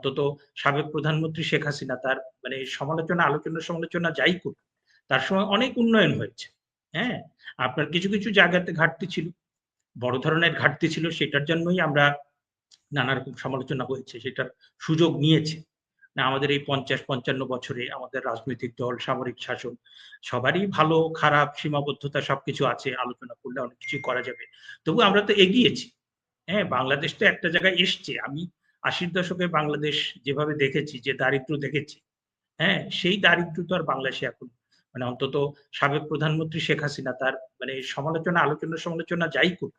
অন্তত সাবেক প্রধানমন্ত্রী শেখ হাসিনা তার মানে সমালোচনা যাই করুক, তার সময় অনেক উন্নয়ন হয়েছে। হ্যাঁ? আপনার কিছু জায়গাতে ঘাটতি ছিল। বড় ধরনের ঘাটতি ছিল সেটার জন্যই আমরা নানা রকম সমালোচনা হয়েছে। সেটার সুযোগ নিয়েছে। না আমাদের এই ৫০-৫৫ বছরে আমাদের রাজনৈতিক দল, সামরিক শাসন সবারই ভালো খারাপ সীমাবদ্ধতা সবকিছু আছে। আলোচনা করলে অনেক কিছুই করা যাবে। তবু আমরা তো এগিয়েছি। হ্যাঁ, বাংলাদেশ তো একটা জায়গায় এসছে। আমি ৮০ দশকে বাংলাদেশ যেভাবে দেখেছি, যে দারিদ্র্য দেখেছি, হ্যাঁ? সেই দারিদ্র্য তো আর বাংলাদেশে এখন মানে অন্তত সাবেক প্রধানমন্ত্রী শেখ হাসিনা তার মানে সমালোচনা যাই করুক,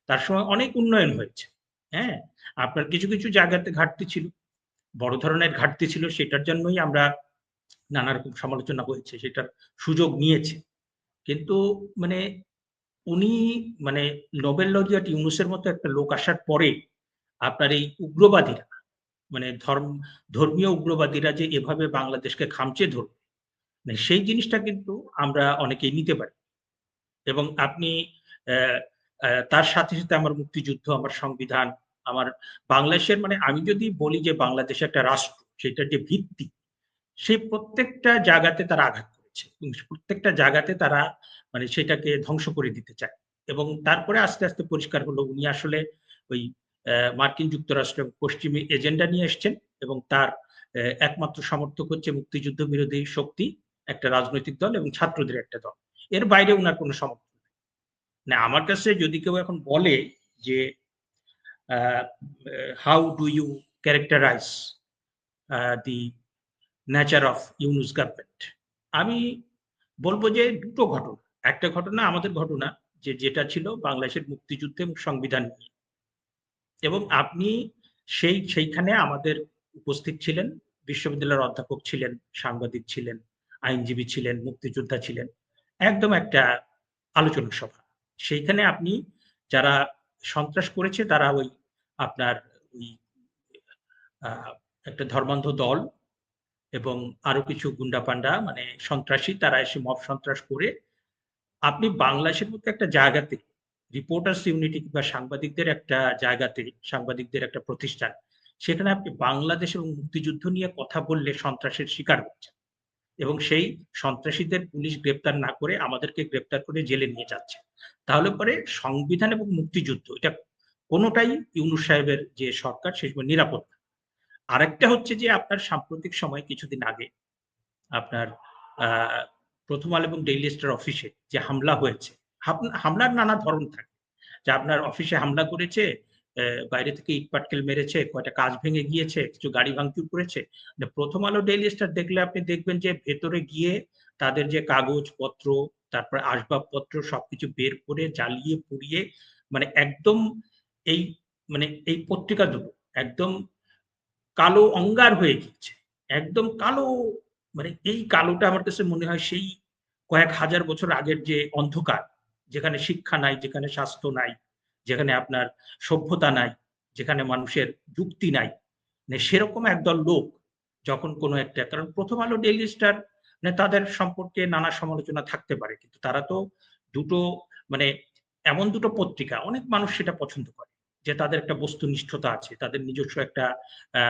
তার সময় অনেক উন্নয়ন হয়েছে। হ্যাঁ? আপনার কিছু জায়গাতে ঘাটতি ছিল। বড় ধরনের ঘাটতি ছিল সেটার জন্যই আমরা নানা রকম সমালোচনা হয়েছে। সেটার সুযোগ নিয়েছে। কিন্তু মানে উনি মানে নোবেল লরিয়েট ইউনূসের মতো একটা লোক আসার পরে আপনার এই উগ্রবাদীরা মানে ধর্মীয় উগ্রবাদীরা যে এভাবে বাংলাদেশকে খামচে ধরবে, মানে সেই জিনিসটা কিন্তু আমরা অনেকেই নিতে পারি। এবং আপনি অ্যা তার সাথে আমার মুক্তিযুদ্ধ, আমার সংবিধান, আমার বাংলাদেশের মানে আমি যদি বলি যে বাংলাদেশ একটা রাষ্ট্র, সেটার যে ভিত্তি, সেই প্রত্যেকটা জায়গাতে তারা আঘাত করেছে। এবং প্রত্যেকটা জায়গাতে তারা মানে সেটাকে ধ্বংস করে দিতে চায়। এবং তারপরে আস্তে পরিষ্কার হলো উনি আসলে ওই মার্কিন যুক্তরাষ্ট্র এবং পশ্চিমী এজেন্ডা নিয়ে এসছেন এবং তার একমাত্র সমর্থক হচ্ছে মুক্তিযুদ্ধ বিরোধী শক্তি, একটা রাজনৈতিক দল এবং ছাত্রদের একটা দল। এর বাইরে উনার কোন সমর্থন নেই। না আমার কাছে যদি কেউ এখন বলে যে uh how do you characterize the nature of Yunus government? আমি বলব যে ২ টো ঘটনা। একটা ঘটনা আমাদের ঘটনা যেটা ছিল বাংলাদেশের মুক্তিযুদ্ধ এবং সংবিধান নিয়ে। এবং আপনি সেইখানে আমাদের উপস্থিত ছিলেন, বিশ্ববিদ্যালয়ের অধ্যাপক ছিলেন, সাংবাদিক ছিলেন, আইনজীবী ছিলেন, মুক্তিযোদ্ধা ছিলেন। একদম একটা আলোচনা সভা। সেইখানে আপনি যারা সন্ত্রাস করেছে তারা ওই আপনার ওই আ একটা ধর্মান্ধ দল এবং আরো কিছু গুন্ডা-পান্ডা মানে সন্ত্রাসী তারা এসে মব সন্ত্রাস করে আপনি বাংলাদেশের মতো একটা জায়গাতে রিপোর্টার্স ইউনিটি কিংবা সাংবাদিকদের একটা জায়গাতে, সাংবাদিকদের একটা প্রতিষ্ঠান, সেখানে আপনি বাংলাদেশ এবং মুক্তিযুদ্ধ নিয়ে কথা বললে সন্ত্রাসের শিকার হচ্ছেন। এবং সেই সন্ত্রাসীদের পুলিশ গ্রেপ্তার না করে আমাদেরকে গ্রেপ্তার করে জেলে নিয়ে যাচ্ছে। তাহলে পরে সংবিধান এবং মুক্তিযুদ্ধ এটা কোনটাই ইউনূস সাহেবের যে সরকার সে সময় নিরাপদ না। আরেকটা হচ্ছে যে আপনার সাম্প্রতিক সময়ে কিছুদিন আগে আপনার আ 'প্রথম আলো' এবং 'ডেইলি স্টার' অফিসে যে হামলা হয়েছে, হামলার নানা ধরন থাকে। যে আপনার অফিসে হামলা করেছে, বাইরে থেকে ইটপাটকেল মেরেছে, কয়টা কাঁচ ভেঙে গিয়েছে, কিছু গাড়ি ভাঙচুর করেছে। মানে 'প্রথম আলো', 'ডেইলি স্টার' দেখলে আপনি দেখবেন যে ভেতরে গিয়ে তাদের যে কাগজপত্র, তারপরে আসবাবপত্র সবকিছু বের করে জ্বালিয়ে পুড়িয়ে মানে একদম এই মানে এই পত্রিকা দুটো একদম কালো অঙ্গার হয়ে গিয়েছে। একদম কালো মানে এই কালোটা আমার কাছে মনে হয় সেই কয়েক হাজার বছর আগের যে অন্ধকার, যেখানে শিক্ষা নাই, যেখানে স্বাস্থ্য নাই, যেখানে আপনার সভ্যতা নাই, যেখানে মানুষের যুক্তি নাই। মানে সেরকম একদল লোক যখন কোনো একটা কারণ 'প্রথম আলো', 'ডেইলি স্টার' মানে তাদের সম্পর্কে নানা সমালোচনা থাকতে পারে। কিন্তু তারা তো দুটো মানে এমন দুটো পত্রিকা অনেক মানুষ সেটা পছন্দ করে। যে তাদের একটা বস্তুনিষ্ঠতা আছে, তাদের নিজস্ব একটা আ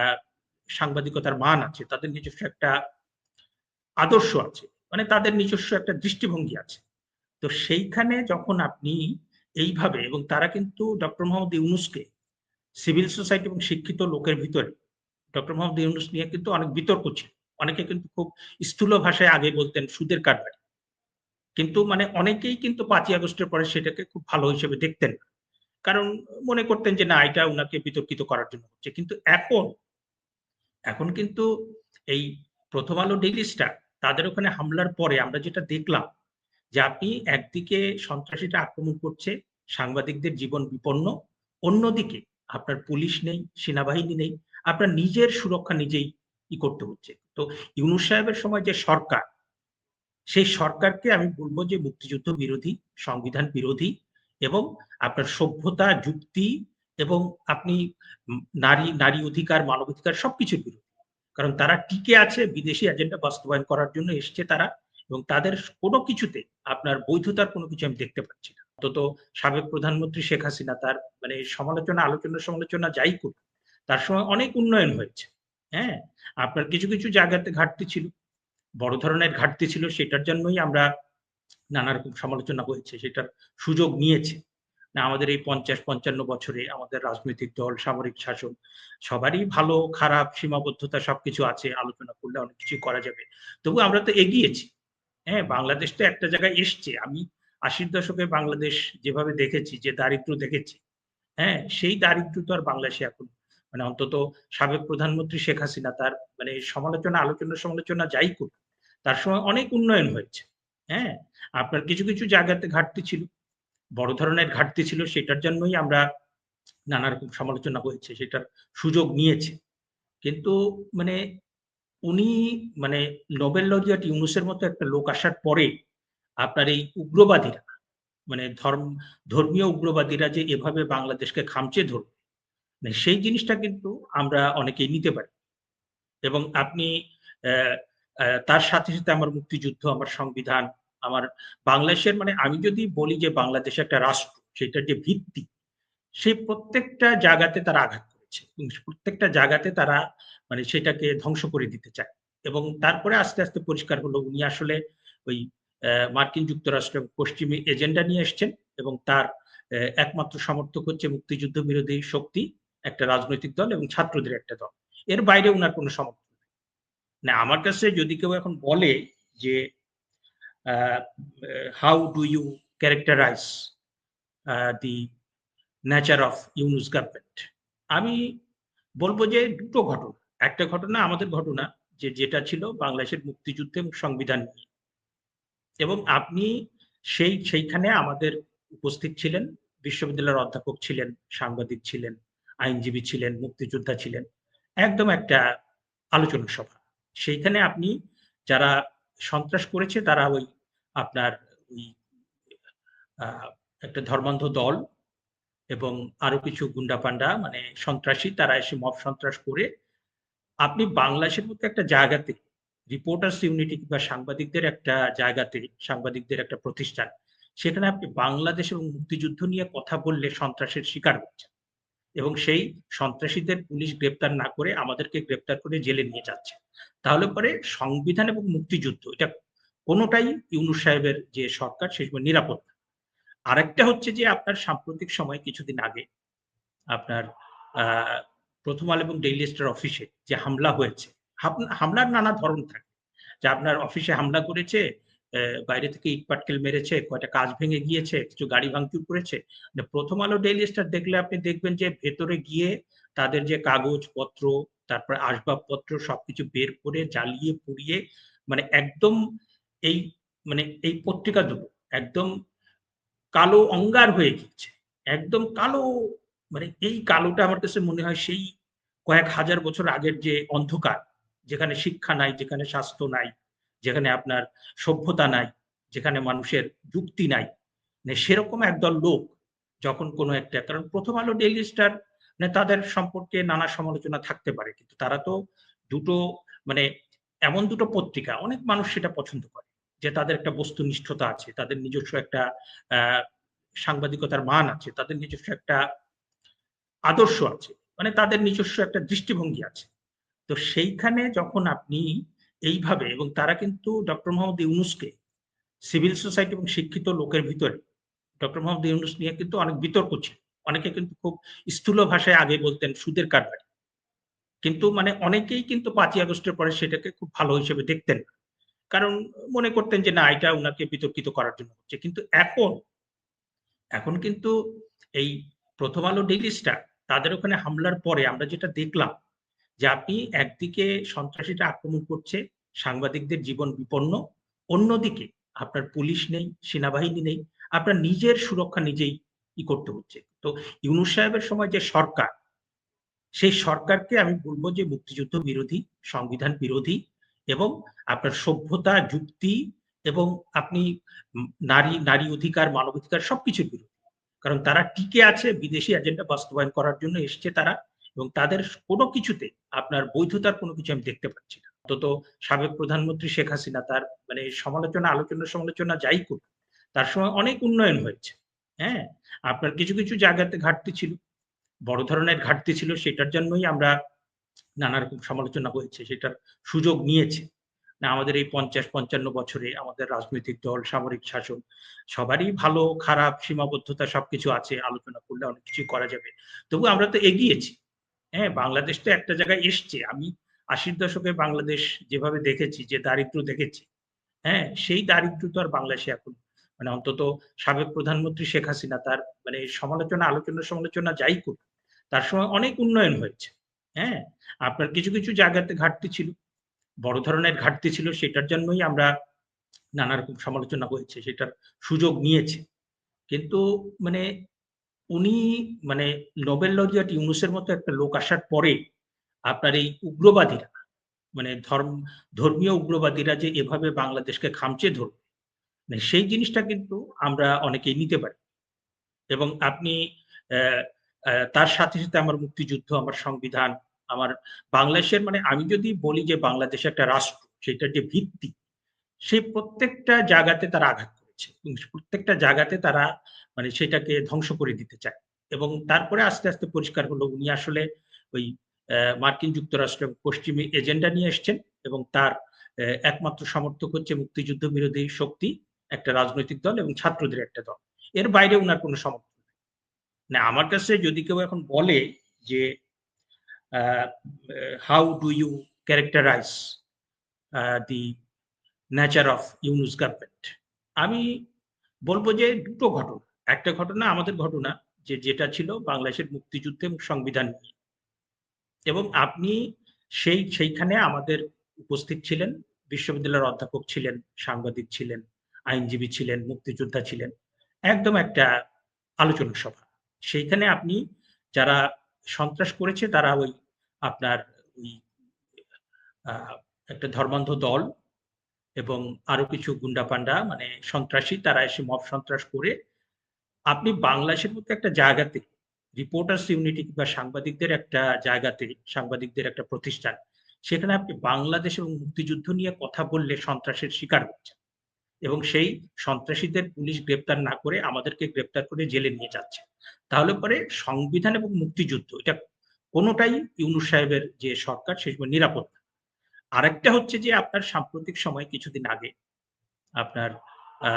সাংবাদিকতার মান আছে, তাদের নিজস্ব একটা আদর্শ আছে। মানে তাদের নিজস্ব একটা দৃষ্টিভঙ্গি আছে। তো সেইখানে যখন আপনি এইভাবে এবং তারা কিন্তু ডক্টর মোহাম্মদ ইউনূসকে সিভিল সোসাইটি এবং শিক্ষিত লোকের ভিতরে ডক্টর মোহাম্মদ ইউনূস নিয়ে কিন্তু অনেক বিতর্ক ছিল। অনেকে কিন্তু খুব স্থূল ভাষায় আগে বলতেন সুদের কারবারি। কিন্তু মানে অনেকেই কিন্তু ৫ই আগস্টের পরে সেটাকে খুব ভালো হিসেবে দেখতেন না। কারণ মনে করতেন যে না এটা উনাকে বিতর্কিত করার জন্য হচ্ছে। কিন্তু এখন কিন্তু এই 'প্রথম আলো', 'ডেইলি স্টার' তাদের ওখানে হামলার পরে আমরা যেটা দেখলাম যে আপনি একদিকে সন্ত্রাসীরা আক্রমণ করছে, সাংবাদিকদের জীবন বিপন্ন। অন্যদিকে আপনার পুলিশ নেই, সেনাবাহিনী নেই। আপনার নিজের সুরক্ষা নিজেই করতে হচ্ছে। তো ইউনূস সাহেবের সময় যে সরকার, সেই সরকারকে আমি বলব যে মুক্তিযুদ্ধ বিরোধী, সংবিধান বিরোধী এবং আপনার সভ্যতা, যুক্তি এবং আপনি নারী অধিকার, মানবাধিকার সবকিছুর বিরোধী। কারণ তারা টিকে আছে বিদেশি এজেন্ডা বাস্তবায়ন করার জন্য এসছে তারা এবং তাদের কোন কিছুতে আপনার বৈধতার কোন কিছু আমি দেখতে পাচ্ছি না। অন্তত সাবেক প্রধানমন্ত্রী শেখ হাসিনা তার মানে সমালোচনা যাই করুক, তার সময় অনেক উন্নয়ন হয়েছে। হ্যাঁ? আপনার কিছু জায়গাতে ঘাটতি ছিল। বড় ধরনের ঘাটতি ছিল সেটার জন্যই আমরা নানা রকম সমালোচনা হয়েছে, সেটার সুযোগ নিয়েছে। না আমাদের এই ৫০-৫৫ বছরে আমাদের রাজনৈতিক দল, সামরিক শাসন সবারই ভালো খারাপ সীমাবদ্ধতা সবকিছু আছে। আলোচনা করলে অনেক কিছুই করা যাবে। তবু আমরা তো এগিয়েছি। হ্যাঁ? বাংলাদেশ তো একটা জায়গায় এসছে। আমি ৮০ দশকে বাংলাদেশ যেভাবে দেখেছি, যে দারিদ্র্য দেখেছি, হ্যাঁ? সেই দারিদ্র তো আর বাংলাদেশে এখন মানে অন্তত সাবেক প্রধানমন্ত্রী শেখ হাসিনা তার মানে সমালোচনা যাই করুক, তার সময় অনেক উন্নয়ন হয়েছে। হ্যাঁ? আপনার কিছু জায়গাতে ঘাটতি ছিল। বড় ধরনের ঘাটতি ছিল সেটার জন্যই আমরা নানা রকম সমালোচনা হয়েছে, সেটার সুযোগ নিয়েছে। কিন্তু মানে উনি মানে নোবেল লরিয়েট ইউনূসের মতো একটা লোক আসার পরে আপনার এই উগ্রবাদীরা মানে ধর্মীয় উগ্রবাদীরা যে এভাবে বাংলাদেশকে খামচে ধরবে, মানে সেই জিনিসটা কিন্তু আমরা অনেকেই নিতে পারি। এবং আপনি অ্যা তার সাথে আমার মুক্তিযুদ্ধ, আমার সংবিধান, আমার বাংলাদেশের মানে আমি যদি বলি যে বাংলাদেশ একটা রাষ্ট্র, সেটার যে ভিত্তি, সেই প্রত্যেকটা জায়গাতে তারা আঘাত করেছে। এবং প্রত্যেকটা জায়গাতে তারা মানে সেটাকে ধ্বংস করে দিতে চায়। এবং তারপরে আস্তে পরিষ্কার হলো উনি আসলে ওই মার্কিন যুক্তরাষ্ট্র পশ্চিমী এজেন্ডা নিয়ে এসছেন এবং তার একমাত্র সমর্থক হচ্ছে মুক্তিযুদ্ধ বিরোধী শক্তি, একটা রাজনৈতিক দল এবং ছাত্রদের একটা দল। এর বাইরে উনার কোন সমর্থন নেই। না আমার কাছে যদি কেউ এখন বলে যে uh how do you characterize the nature of Yunus government? আমি বলব যে ২ টো ঘটনা। একটা ঘটনা আমাদের ঘটনা যেটা ছিল বাংলাদেশের মুক্তিযুদ্ধ এবং সংবিধান নিয়ে। এবং আপনি সেইখানে আমাদের উপস্থিত ছিলেন, বিশ্ববিদ্যালয়ের অধ্যাপক ছিলেন, সাংবাদিক ছিলেন, আইনজীবী ছিলেন, মুক্তিযোদ্ধা ছিলেন। একদম একটা আলোচনা সভা। সেইখানে আপনি যারা সন্ত্রাস করেছে তারা ওই আপনার ওই আ একটা ধর্মান্ধ দল এবং আরো কিছু গুন্ডা-পান্ডা মানে সন্ত্রাসী তারা এসে মব সন্ত্রাস করে আপনি বাংলাদেশের মতো একটা জায়গাতে রিপোর্টার্স ইউনিটি কিংবা সাংবাদিকদের একটা জায়গাতে, সাংবাদিকদের একটা প্রতিষ্ঠান, সেখানে আপনি বাংলাদেশ এবং মুক্তিযুদ্ধ নিয়ে কথা বললে সন্ত্রাসের শিকার হচ্ছেন। এবং সেই সন্ত্রাসীদের পুলিশ গ্রেপ্তার না করে আমাদেরকে গ্রেপ্তার করে জেলে নিয়ে যাচ্ছে। তাহলে পরে সংবিধান এবং মুক্তিযুদ্ধ এটা কোনটাই ইউনূস সাহেবের যে সরকার সে সময় নিরাপদ না। আরেকটা হচ্ছে যে আপনার সাম্প্রতিক সময় কিছুদিন আগে আপনার আ 'প্রথম আলো' এবং 'ডেইলি স্টার' অফিসে যে হামলা হয়েছে, হামলার নানা ধরন থাকে। যে আপনার অফিসে হামলা করেছে, বাইরে থেকে ইটপাটকেল মেরেছে, কয়টা কাঁচ ভেঙে গিয়েছে, কিছু গাড়ি ভাঙচুর করেছে। মানে 'প্রথম আলো', 'ডেইলি স্টার' দেখলে আপনি দেখবেন যে ভেতরে গিয়ে তাদের যে কাগজপত্র, তারপরে আসবাবপত্র সবকিছু বের করে জ্বালিয়ে পুড়িয়ে মানে একদম এই মানে এই পত্রিকা দুটো একদম কালো অঙ্গার হয়ে গিয়েছে। একদম কালো মানে এই কালোটা আমার কাছে মনে হয় সেই কয়েক হাজার বছর আগের যে অন্ধকার, যেখানে শিক্ষা নাই, যেখানে স্বাস্থ্য নাই, যেখানে আপনার সভ্যতা নাই, যেখানে মানুষের যুক্তি নাই। মানে সেরকম একদল লোক যখন কোনো একটা কারণ 'প্রথম আলো', 'ডেইলি স্টার' মানে তাদের সম্পর্কে নানা সমালোচনা থাকতে পারে। কিন্তু তারা তো দুটো মানে এমন দুটো পত্রিকা অনেক মানুষ সেটা পছন্দ করে। যে তাদের একটা বস্তুনিষ্ঠতা আছে, তাদের নিজস্ব একটা আ সাংবাদিকতার মান আছে, তাদের নিজস্ব একটা আদর্শ আছে। মানে তাদের নিজস্ব একটা দৃষ্টিভঙ্গি আছে। তো সেইখানে যখন আপনি এইভাবে এবং তারা কিন্তু ডক্টর মোহাম্মদ ইউনূসকে সিভিল সোসাইটি এবং শিক্ষিত লোকের ভিতরে ডক্টর মোহাম্মদ ইউনূস নিয়ে কিন্তু অনেক বিতর্ক ছিল। অনেকে কিন্তু খুব স্থূল ভাষায় আগে বলতেন সুদের কারবারি। কিন্তু মানে অনেকেই কিন্তু ৫ই আগস্টের পরে সেটাকে খুব ভালো হিসেবে দেখতেন না। কারণ মনে করতেন যে না এটা উনাকে বিতর্কিত করার জন্য হচ্ছে। কিন্তু এখন কিন্তু এই 'প্রথম আলো', 'ডেইলি স্টার' তাদের ওখানে হামলার পরে আমরা যেটা দেখলাম যে আপনি একদিকে সন্ত্রাসীরা আক্রমণ করছে, সাংবাদিকদের জীবন বিপন্ন। অন্যদিকে আপনার পুলিশ নেই, সেনাবাহিনী নেই। আপনার নিজের সুরক্ষা নিজেই করতে হচ্ছে। তো ইউনূস সাহেবের সময় যে সরকার, সেই সরকারকে আমি বলব যে মুক্তিযুদ্ধ বিরোধী, সংবিধান বিরোধী এবং আপনার সভ্যতা, যুক্তি এবং আপনি নারী অধিকার, মানবাধিকার সবকিছুর বিরোধী। কারণ তারা টিকে আছে বিদেশি এজেন্ডা বাস্তবায়ন করার জন্য এসছে তারা এবং তাদের কোনো কিছুতে আপনার বৈধতার কোনো কিছু আমি দেখতে পাচ্ছি না। অন্তত সাবেক প্রধানমন্ত্রী শেখ হাসিনা তার মানে সমালোচনা যাই করুক, তার সময় অনেক উন্নয়ন হয়েছে। হ্যাঁ? আপনার কিছু জায়গাতে ঘাটতি ছিল। বড় ধরনের ঘাটতি ছিল সেটার জন্যই আমরা নানা রকম সমালোচনা হয়েছে, সেটার সুযোগ নিয়েছে। না আমাদের এই ৫০-৫৫ বছরে আমাদের রাজনৈতিক দল, সামরিক শাসন সবারই ভালো খারাপ সীমাবদ্ধতা সবকিছু আছে। আলোচনা করলে অনেক কিছুই করা যাবে। তবু আমরা তো এগিয়েছি। হ্যাঁ? বাংলাদেশ তো একটা জায়গায় এসছে। আমি ৮০ দশকে বাংলাদেশ যেভাবে দেখেছি, যে দারিদ্র্য দেখেছি, হ্যাঁ? সেই দারিদ্র্য তো আর বাংলাদেশে এখন মানে অন্তত সাবেক প্রধানমন্ত্রী শেখ হাসিনা তার মানে সমালোচনা, সমালোচনা যাই করুক, তার সময় অনেক উন্নয়ন হয়েছে। হ্যাঁ? আপনার কিছু জায়গাতে ঘাটতি ছিল। বড় ধরনের ঘাটতি ছিল, সেটার জন্যই আমরা নানা রকম সমালোচনা হয়েছে, সেটার সুযোগ নিয়েছে। কিন্তু মানে উনি মানে নোবেল লরিয়েট ইউনূসের মতো একটা লোক আসার পরে আপনার এই উগ্রবাদীরা মানে ধর্মীয় উগ্রবাদীরা যে এভাবে বাংলাদেশকে খামচে ধরবে, মানে সেই জিনিসটা কিন্তু আমরা অনেকেই নিতে পারি। এবং আপনি অ্যা তার সাথে আমার মুক্তিযুদ্ধ, আমার সংবিধান, আমার বাংলাদেশের মানে আমি যদি বলি যে বাংলাদেশ একটা রাষ্ট্র, সেটার যে ভিত্তি, সেই প্রত্যেকটা জায়গাতে তারা আঘাত করেছে। এবং প্রত্যেকটা জায়গাতে তারা মানে সেটাকে ধ্বংস করে দিতে চায়। এবং তারপরে আস্তে পরিষ্কার হলো উনি আসলে ওই মার্কিন যুক্তরাষ্ট্র পশ্চিমী এজেন্ডা নিয়ে এসছেন এবং তার একমাত্র সমর্থক হচ্ছে মুক্তিযুদ্ধ বিরোধী শক্তি, একটা রাজনৈতিক দল এবং ছাত্রদের একটা দল। এর বাইরে উনার কোন সমর্থন নেই। না আমার কাছে যদি কেউ এখন বলে যে uh how do you characterize the nature of Yunus government? আমি বলব যে ২ টো ঘটনা। একটা ঘটনা আমাদের ঘটনা যেটা ছিল বাংলাদেশের মুক্তিযুদ্ধ এবং সংবিধান নিয়ে। এবং আপনি সেইখানে আমাদের উপস্থিত ছিলেন, বিশ্ববিদ্যালয়ের অধ্যাপক ছিলেন, সাংবাদিক ছিলেন, আইনজীবী ছিলেন, মুক্তিযোদ্ধা ছিলেন। একদম একটা আলোচনা সভা। সেইখানে আপনি যারা সন্ত্রাস করেছে তারা ওই আপনার ওই আ একটা ধর্মান্ধ দল এবং আরো কিছু গুন্ডা-পান্ডা মানে সন্ত্রাসী তারা এসে মব সন্ত্রাস করে আপনি বাংলাদেশের মতো একটা জায়গাতে রিপোর্টার্স ইউনিটি কিংবা সাংবাদিকদের একটা জায়গাতে, সাংবাদিকদের একটা প্রতিষ্ঠান, সেখানে আপনি বাংলাদেশ এবং মুক্তিযুদ্ধ নিয়ে কথা বললে সন্ত্রাসের শিকার হচ্ছেন। এবং সেই সন্ত্রাসীদের পুলিশ গ্রেপ্তার না করে আমাদেরকে গ্রেপ্তার করে জেলে নিয়ে যাচ্ছে। তাহলে পরে সংবিধান এবং মুক্তিযুদ্ধ এটা কোনটাই ইউনূস সাহেবের যে সরকার সে সময় নিরাপদ না। আরেকটা হচ্ছে যে আপনার সাম্প্রতিক সময় কিছুদিন আগে আপনার আ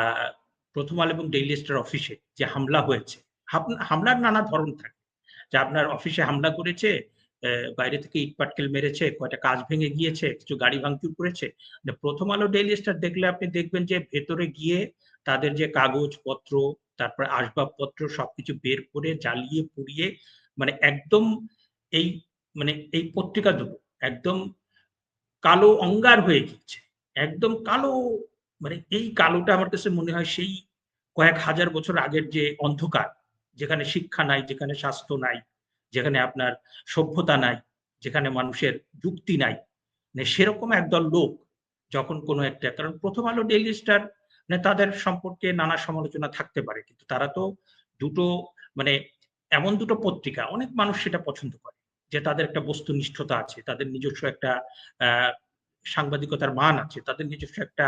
'প্রথম আলো' এবং 'ডেইলি স্টার' অফিসে যে হামলা হয়েছে, হামলার নানা ধরন থাকে। যে আপনার অফিসে হামলা করেছে, বাইরে থেকে ইটপাটকেল মেরেছে, কয়টা কাঁচ ভেঙে গিয়েছে, কিছু গাড়ি ভাঙচুর করেছে। 'প্রথম আলো', 'ডেইলি স্টার' দেখলে আপনি দেখবেন যে ভেতরে গিয়ে তাদের যে কাগজপত্র, তারপরে আসবাবপত্র সবকিছু বের করে জ্বালিয়ে পুড়িয়ে মানে একদম এই মানে এই পত্রিকা দুটো একদম কালো অঙ্গার হয়ে গিয়েছে। একদম কালো মানে এই কালোটা আমার কাছে মনে হয় সেই কয়েক হাজার বছর আগের যে অন্ধকার, যেখানে শিক্ষা নাই, যেখানে স্বাস্থ্য নাই, যেখানে আপনার সভ্যতা নাই, যেখানে মানুষের যুক্তি নাই। মানে সেরকম একদল লোক যখন কোনো একটা কারণ 'প্রথম আলো', 'ডেইলি স্টার' মানে তাদের সম্পর্কে নানা সমালোচনা থাকতে পারে। কিন্তু তারা তো দুটো মানে এমন দুটো পত্রিকা অনেক মানুষ সেটা পছন্দ করে। যে তাদের একটা বস্তুনিষ্ঠতা আছে, তাদের নিজস্ব একটা আ সাংবাদিকতার মান আছে, তাদের নিজস্ব একটা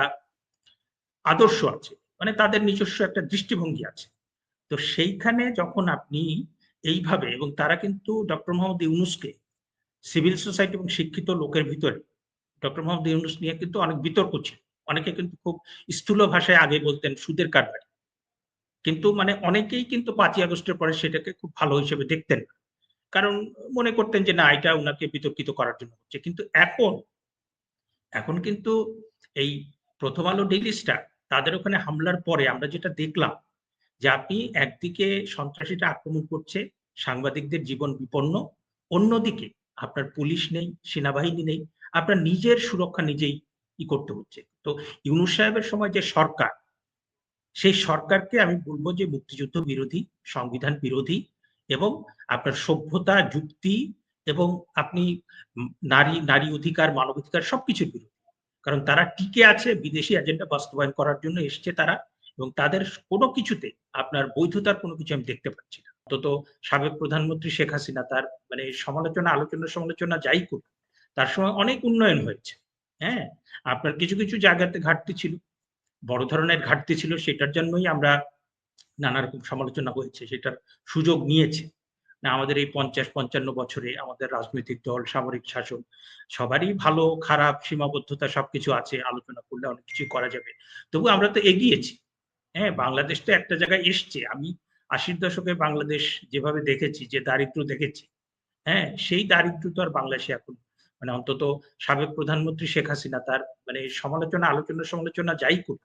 আদর্শ আছে। মানে তাদের নিজস্ব একটা দৃষ্টিভঙ্গি আছে। তো সেইখানে যখন আপনি এইভাবে এবং তারা কিন্তু ডক্টর মোহাম্মদ ইউনূসকে সিভিল সোসাইটি এবং শিক্ষিত লোকের ভিতরে ডক্টর মোহাম্মদ ইউনূস নিয়ে কিন্তু অনেক বিতর্ক ছিল। অনেকে কিন্তু খুব স্থূল ভাষায় আগে বলতেন সুদের কারবারি। কিন্তু মানে অনেকেই কিন্তু ৫ই আগস্টের পরে সেটাকে খুব ভালো হিসেবে দেখতেন না। কারণ মনে করতেন যে না এটা উনাকে বিতর্কিত করার জন্য হচ্ছে। কিন্তু এখন কিন্তু এই 'প্রথম আলো', 'ডেইলি স্টার' তাদের ওখানে হামলার পরে আমরা যেটা দেখলাম যে আপনি একদিকে সন্ত্রাসীরা আক্রমণ করছে, সাংবাদিকদের জীবন বিপন্ন। অন্যদিকে আপনার পুলিশ নেই, সেনাবাহিনী নেই। আপনার নিজের সুরক্ষা নিজেই করতে হচ্ছে। তো ইউনূস সাহেবের সময় যে সরকার, সেই সরকারকে আমি বলব যে মুক্তিযুদ্ধ বিরোধী, সংবিধান বিরোধী এবং আপনার সভ্যতা, যুক্তি এবং আপনি নারী অধিকার, মানবাধিকার সবকিছুর বিরোধী। কারণ তারা টিকে আছে বিদেশি এজেন্ডা বাস্তবায়ন করার জন্য এসছে তারা এবং তাদের কোনো কিছুতে আপনার বৈধতার কোনো কিছু আমি দেখতে পাচ্ছি না। অন্তত সাবেক প্রধানমন্ত্রী শেখ হাসিনা তার মানে সমালোচনা যাই করুক, তার সময় অনেক উন্নয়ন হয়েছে। হ্যাঁ? আপনার কিছু জায়গাতে ঘাটতি ছিল। বড় ধরনের ঘাটতি ছিল সেটার জন্যই আমরা নানা রকম সমালোচনা হয়েছে, সেটার সুযোগ নিয়েছে। না আমাদের এই ৫০-৫৫ বছরে আমাদের রাজনৈতিক দল, সামরিক শাসন সবারই ভালো খারাপ সীমাবদ্ধতা সবকিছু আছে। আলোচনা করলে অনেক কিছুই করা যাবে। তবু আমরা তো এগিয়েছি। হ্যাঁ, বাংলাদেশ তো একটা জায়গায় এসছে। আমি ৮০ দশকে বাংলাদেশ যেভাবে দেখেছি, যে দারিদ্র্য দেখেছি, হ্যাঁ? সেই দারিদ্র তো আর বাংলাদেশে এখন মানে অন্তত সাবেক প্রধানমন্ত্রী শেখ হাসিনা তার মানে সমালোচনা যাই করুক,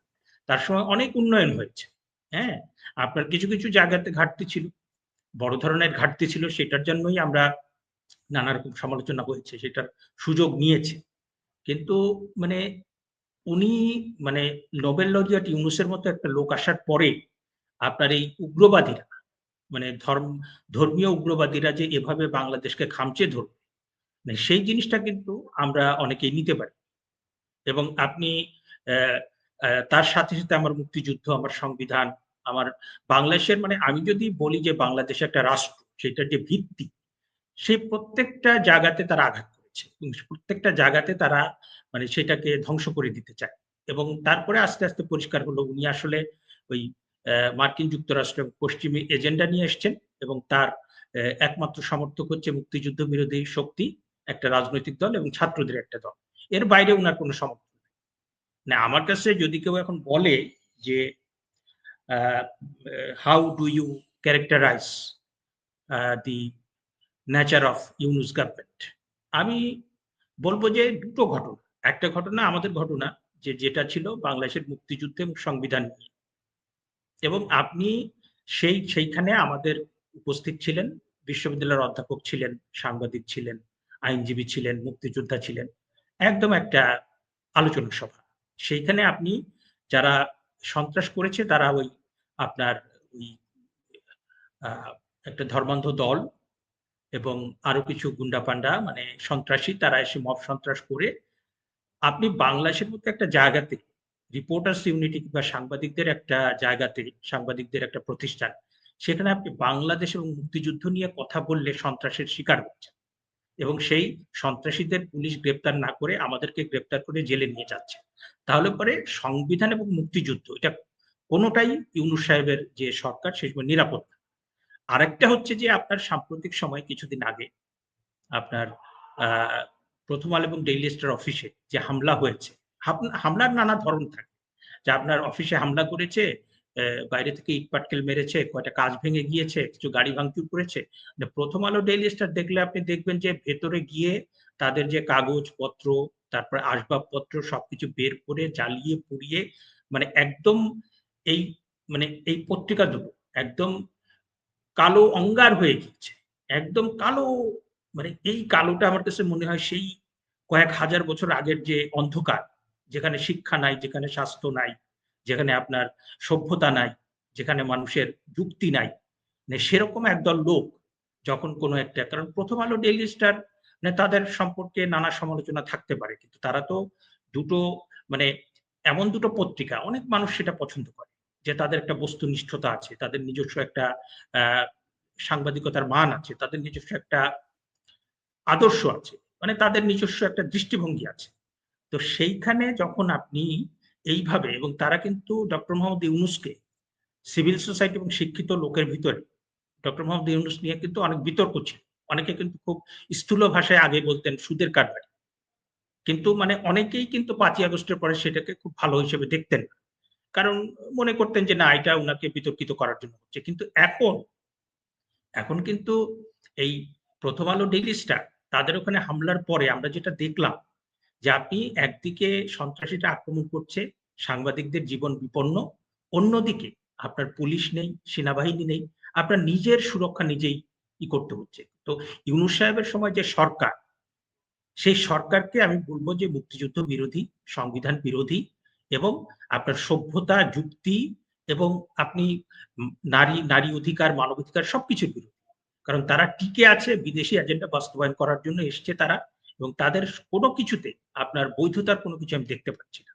তার সময় অনেক উন্নয়ন হয়েছে। হ্যাঁ? আপনার কিছু জায়গাতে ঘাটতি ছিল। বড় ধরনের ঘাটতি ছিল, সেটার জন্যই আমরা নানা রকম সমালোচনা হয়েছে। সেটার সুযোগ নিয়েছি। কিন্তু মানে উনি মানে নোবেল লরিয়েট ইউনূসের মতো একটা লোক আসার পরে আপনার এই উগ্রবাদীরা মানে ধর্মীয় উগ্রবাদীরা যে এভাবে বাংলাদেশকে খামচে ধরবে, মানে সেই জিনিসটা কিন্তু আমরা অনেকেই নিতে পারি। এবং আপনি অ্যা তার সাথে আমার মুক্তিযুদ্ধ, আমার সংবিধান, আমার বাংলাদেশের মানে আমি যদি বলি যে বাংলাদেশ একটা রাষ্ট্র, সেটার যে ভিত্তি, সেই প্রত্যেকটা জায়গাতে তারা আঘাত করেছে। এবং প্রত্যেকটা জায়গাতে তারা মানে সেটাকে ধ্বংস করে দিতে চায়। এবং তারপরে আস্তে পরিষ্কার হলো উনি আসলে ওই মার্কিন যুক্তরাষ্ট্র এবং পশ্চিমী এজেন্ডা নিয়ে এসছেন এবং তার একমাত্র সমর্থক হচ্ছে মুক্তিযুদ্ধ বিরোধী শক্তি, একটা রাজনৈতিক দল এবং ছাত্রদের একটা দল। এর বাইরে উনার কোনো সমর্থন নেই। না আমার কাছে যদি কেউ এখন বলে যে uh how do you characterize the nature of Yunus government? আমি বলব যে ২ টো ঘটনা। একটা ঘটনা আমাদের ঘটনা যেটা ছিল বাংলাদেশের মুক্তিযুদ্ধ এবং সংবিধান নিয়ে। এবং আপনি সেইখানে আমাদের উপস্থিত ছিলেন, বিশ্ববিদ্যালয়ের অধ্যাপক ছিলেন, সাংবাদিক ছিলেন, আইনজীবী ছিলেন, মুক্তিযোদ্ধা ছিলেন। একদম একটা আলোচনা সভা। সেইখানে আপনি যারা সন্ত্রাস করেছে তারা ওই আপনার ওই আ একটা ধর্মান্ধ দল এবং আরো কিছু গুন্ডা-পান্ডা মানে সন্ত্রাসী তারা এসে মব সন্ত্রাস করে আপনি বাংলাদেশের মতো একটা জায়গাতে রিপোর্টার্স ইউনিটি বা সাংবাদিকদের একটা জায়গাতে, সাংবাদিকদের একটা প্রতিষ্ঠান, সেখানে আপনি বাংলাদেশ এবং মুক্তিযুদ্ধ নিয়ে কথা বললে সন্ত্রাসের শিকার হচ্ছেন। এবং সেই সন্ত্রাসীদের পুলিশ গ্রেপ্তার না করে আমাদেরকে গ্রেপ্তার করে জেলে নিয়ে যাচ্ছে। তাহলে পরে সংবিধান এবং মুক্তিযুদ্ধ এটা কোনটাই ইউনূস সাহেবের যে সরকার সে সময় নিরাপদ না। আরেকটা হচ্ছে যে আপনার সাম্প্রতিক সময় কিছুদিন আগে আপনার আ 'প্রথম আলো' এবং 'ডেইলি স্টার' অফিসে যে হামলা হয়েছে, হামলার নানা ধরন থাকে। যে আপনার অফিসে হামলা করেছে, বাইরে থেকে ইট-পাটকেল মেরেছে, কয়টা কাঁচ ভেঙে গিয়েছে, কিছু গাড়ি ভাঙচুর করেছে। মানে 'প্রথম আলো', 'ডেইলি স্টার' দেখলে আপনি দেখবেন যে ভেতরে গিয়ে তাদের যে কাগজপত্র, তারপরে আসবাবপত্র সবকিছু বের করে জ্বালিয়ে পুড়িয়ে মানে একদম এই মানে এই পত্রিকা দুটো একদম কালো অঙ্গার হয়ে গিয়েছে। একদম কালো মানে এই কালোটা আমার কাছে মনে হয় সেই কয়েক হাজার বছর আগের যে অন্ধকার, যেখানে শিক্ষা নাই, যেখানে স্বাস্থ্য নাই, যেখানে আপনার সভ্যতা নাই, যেখানে মানুষের যুক্তি নাই। মানে সেরকম একদল লোক যখন কোনো একটা কারণ 'প্রথম আলো', 'ডেইলি স্টার' মানে তাদের সম্পর্কে নানা সমালোচনা থাকতে পারে। কিন্তু তারা তো দুটো মানে এমন দুটো পত্রিকা অনেক মানুষ সেটা পছন্দ করে। যে তাদের একটা বস্তুনিষ্ঠতা আছে, তাদের নিজস্ব একটা আ সাংবাদিকতার মান আছে, তাদের নিজস্ব একটা আদর্শ আছে। মানে তাদের নিজস্ব একটা দৃষ্টিভঙ্গি আছে। তো সেইখানে যখন আপনি এইভাবে এবং তারা কিন্তু ডক্টর মোহাম্মদ ইউনূসকে সিভিল সোসাইটি এবং শিক্ষিত লোকের ভিতরে ডক্টর মোহাম্মদ ইউনূস নিয়ে কিন্তু অনেক বিতর্ক ছিল। অনেকে কিন্তু খুব স্থূল ভাষায় আগে বলতেন সুদের কারবারি। কিন্তু মানে অনেকেই কিন্তু ৫ই আগস্টের পরে সেটাকে খুব ভালো হিসেবে দেখতেন না। কারণ মনে করতেন যে না এটা উনাকে বিতর্কিত করার জন্য হচ্ছে। কিন্তু এখন কিন্তু এই 'প্রথম আলো', 'ডেইলি স্টার' তাদের ওখানে হামলার পরে আমরা যেটা দেখলাম যে আপনি একদিকে সন্ত্রাসীরা আক্রমণ করছে, সাংবাদিকদের জীবন বিপন্ন। অন্যদিকে আপনার পুলিশ নেই, সেনাবাহিনী নেই। আপনার নিজের সুরক্ষা নিজেই করতে হচ্ছে। তো ইউনূস সাহেবের সময় যে সরকার, সেই সরকারকে আমি বলব যে মুক্তিযুদ্ধ বিরোধী, সংবিধান বিরোধী এবং আপনার সভ্যতা, যুক্তি এবং আপনি নারী অধিকার, মানবাধিকার সবকিছুর বিরোধী। কারণ তারা টিকে আছে বিদেশি এজেন্ডা বাস্তবায়ন করার জন্য এসছে তারা এবং তাদের কোনো কিছুতে আপনার বৈধতার কোনো কিছু আমি দেখতে পাচ্ছি না।